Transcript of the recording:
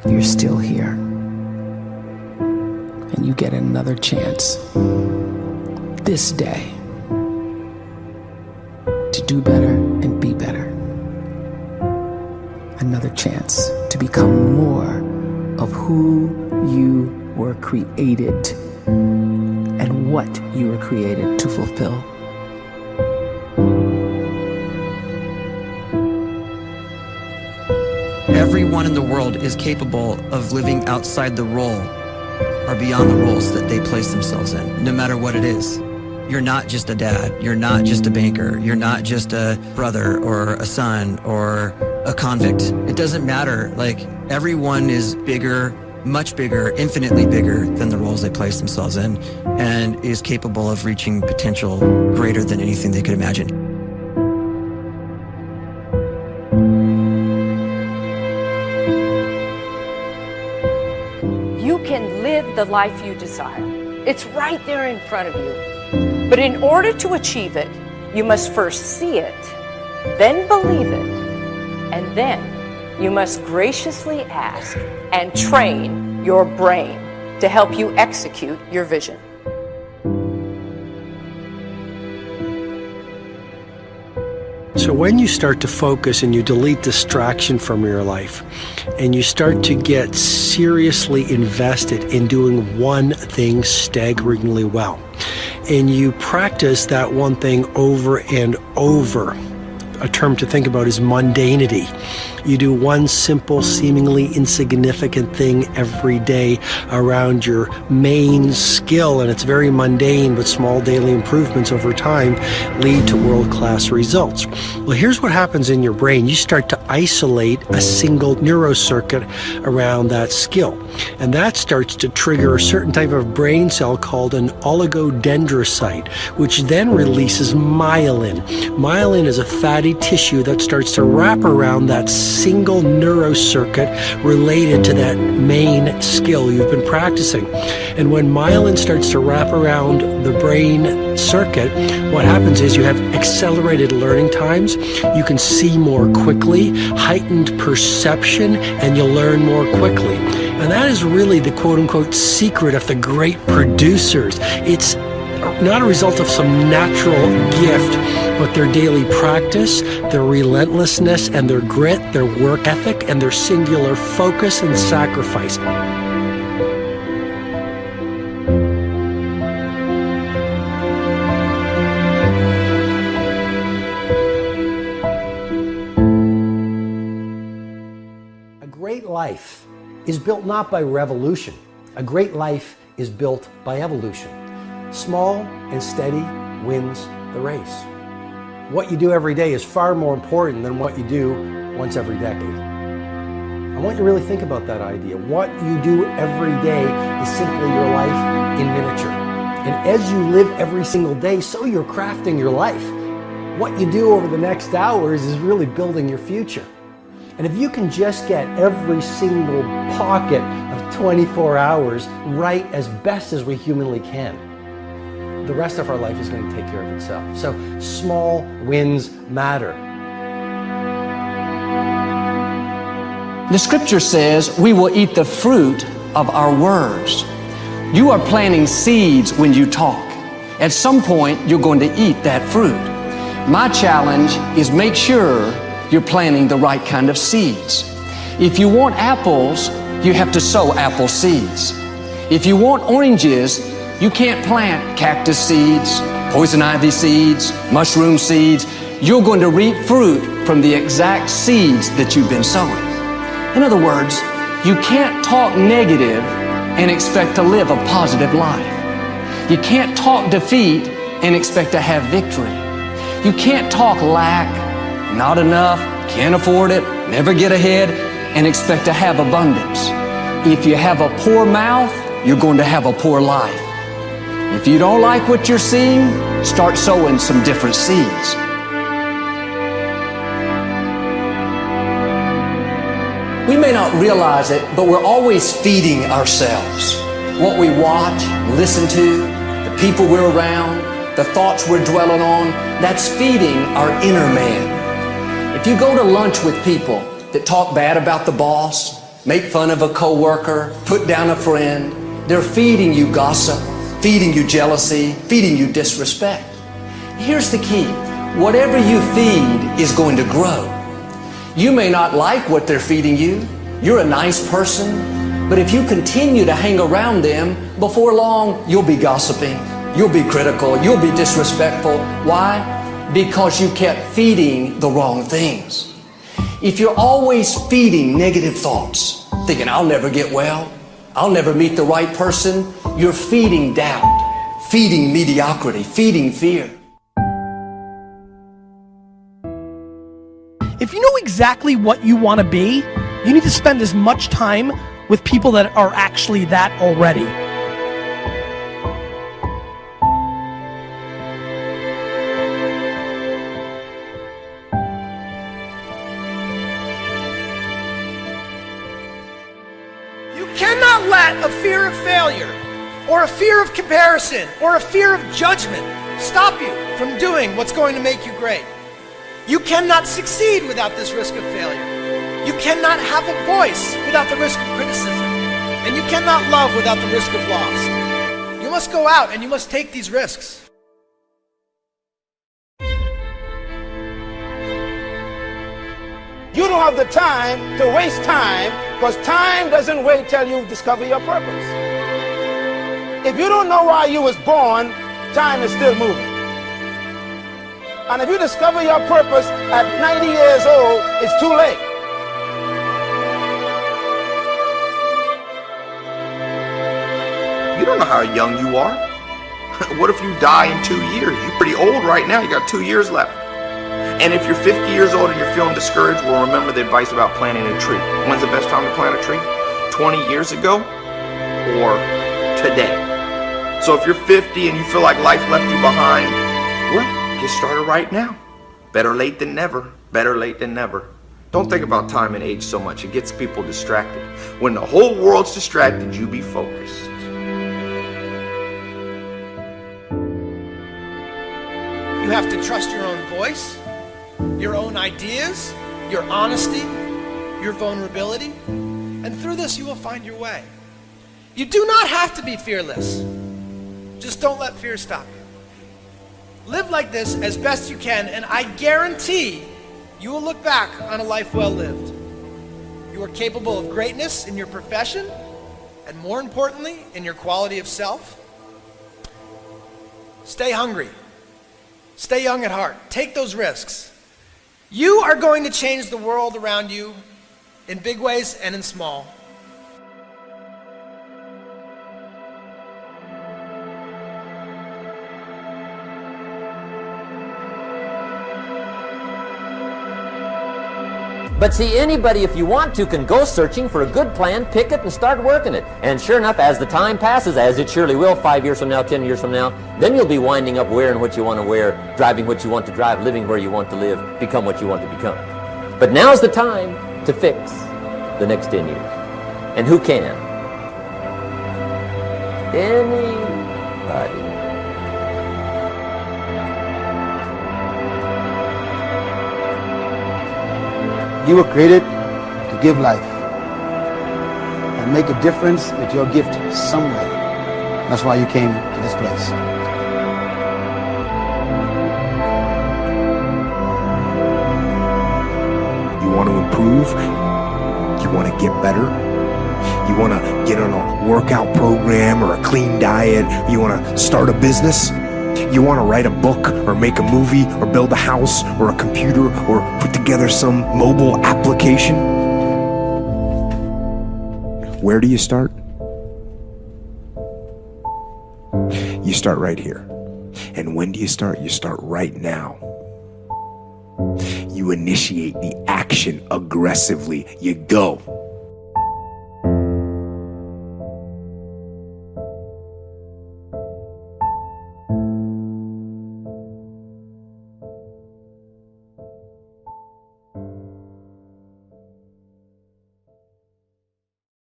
you're still here. And you get another chance this day to do better and be better. Another chance to become more of who you were created and what you were created to fulfill. Everyone in the world is capable of living outside the role or beyond the roles that they place themselves in, no matter what it is. You're not just a dad, you're not just a banker, you're not just a brother or a son or a convict. It doesn't matter. Like, everyone is bigger, much bigger, infinitely bigger than the roles they place themselves in, and is capable of reaching potential greater than anything they could imagine. You can live the life you desire. It's right there in front of you. But in order to achieve it, you must first see it, then believe it, and then you must graciously ask and train your brain to help you execute your vision. So when you start to focus and you delete distraction from your life, and you start to get seriously invested in doing one thing staggeringly well, and you practice that one thing over and over, a term to think about is mundanity. You do one simple, seemingly insignificant thing every day around your main skill, and it's very mundane, but small daily improvements over time lead to world-class results. Well, here's what happens in your brain. You start to isolate a single neurocircuit around that skill, and that starts to trigger a certain type of brain cell called an oligodendrocyte, which then releases myelin. Myelin is a fatty tissue that starts to wrap around that single neurocircuit related to that main skill you've been practicing. And when myelin starts to wrap around the brain circuit, what happens is you have accelerated learning times, you can see more quickly, heightened perception, and you'll learn more quickly. And that is really the quote-unquote secret of the great producers. It's not a result of some natural gift, but their daily practice, their relentlessness and their grit, their work ethic, and their singular focus and sacrifice. A great life is built not by revolution. A great life is built by evolution. Small and steady wins the race. What you do every day is far more important than what you do once every decade. I want you to really think about that idea. What you do every day is simply your life in miniature. And as you live every single day, so you're crafting your life. What you do over the next hours is really building your future. And if you can just get every single pocket of 24 hours right as best as we humanly can, the rest of our life is going to take care of itself. So small wins matter. The scripture says we will eat the fruit of our words. You are planting seeds when you talk. At some point, you're going to eat that fruit. My challenge is make sure you're planting the right kind of seeds. If you want apples, you have to sow apple seeds. If you want oranges, you can't plant cactus seeds, poison ivy seeds, mushroom seeds. You're going to reap fruit from the exact seeds that you've been sowing. In other words, you can't talk negative and expect to live a positive life. You can't talk defeat and expect to have victory. You can't talk lack, not enough, can't afford it, never get ahead, and expect to have abundance. If you have a poor mouth, you're going to have a poor life. If you don't like what you're seeing, start sowing some different seeds. We may not realize it, but we're always feeding ourselves. What we watch, listen to, the people we're around, the thoughts we're dwelling on, that's feeding our inner man. If you go to lunch with people that talk bad about the boss, make fun of a coworker, put down a friend. They're feeding you gossip, feeding you jealousy, feeding you disrespect. Here's the key. Whatever you feed is going to grow. You may not like what they're feeding you. You're a nice person, but if you continue to hang around them, before long, you'll be gossiping, you'll be critical, you'll be disrespectful. Why? Because you kept feeding the wrong things. If you're always feeding negative thoughts, thinking, I'll never get well, I'll never meet the right person, you're feeding doubt, feeding mediocrity, feeding fear. If you know exactly what you want to be, you need to spend as much time with people that are actually that already. You cannot let a fear of failure, or a fear of comparison, or a fear of judgment stop you from doing what's going to make you great. You cannot succeed without this risk of failure. You cannot have a voice without the risk of criticism. And you cannot love without the risk of loss. You must go out and you must take these risks. You don't have the time to waste time, because time doesn't wait till you discover your purpose. If you don't know why you was born, time is still moving. And if you discover your purpose at 90 years old, it's too late. You don't know how young you are. What if you die in 2 years? You're pretty old right now. You got 2 years left. And if you're 50 years old and you're feeling discouraged, well, remember the advice about planting a tree. When's the best time to plant a tree? 20 years ago or today? So if you're 50 and you feel like life left you behind, well, get started right now. Better late than never. Better late than never. Don't think about time and age so much. It gets people distracted. When the whole world's distracted, you be focused. You have to trust your own voice, your own ideas, your honesty, your vulnerability, and through this you will find your way. You do not have to be fearless. Just don't let fear stop you. Live like this as best you can, and I guarantee you will look back on a life well lived. You are capable of greatness in your profession, and more importantly, in your quality of self. Stay hungry. Stay young at heart. Take those risks. You are going to change the world around you in big ways and in small. But see, anybody, if you want to, can go searching for a good plan, pick it, and start working it. And sure enough, as the time passes, as it surely will, 5 years from now, 10 years from now, then you'll be winding up wearing what you want to wear, driving what you want to drive, living where you want to live, become what you want to become. But now's the time to fix the next 10 years. And who can? Anybody. You were created to give life and make a difference with your gift somewhere. That's why you came to this place. You want to improve? You want to get better? You want to get on a workout program or a clean diet? You want to start a business? You want to write a book or make a movie or build a house or a computer or put together some mobile application? Where do you start? You start right here. And when do you start? You start right now. You initiate the action aggressively. You go.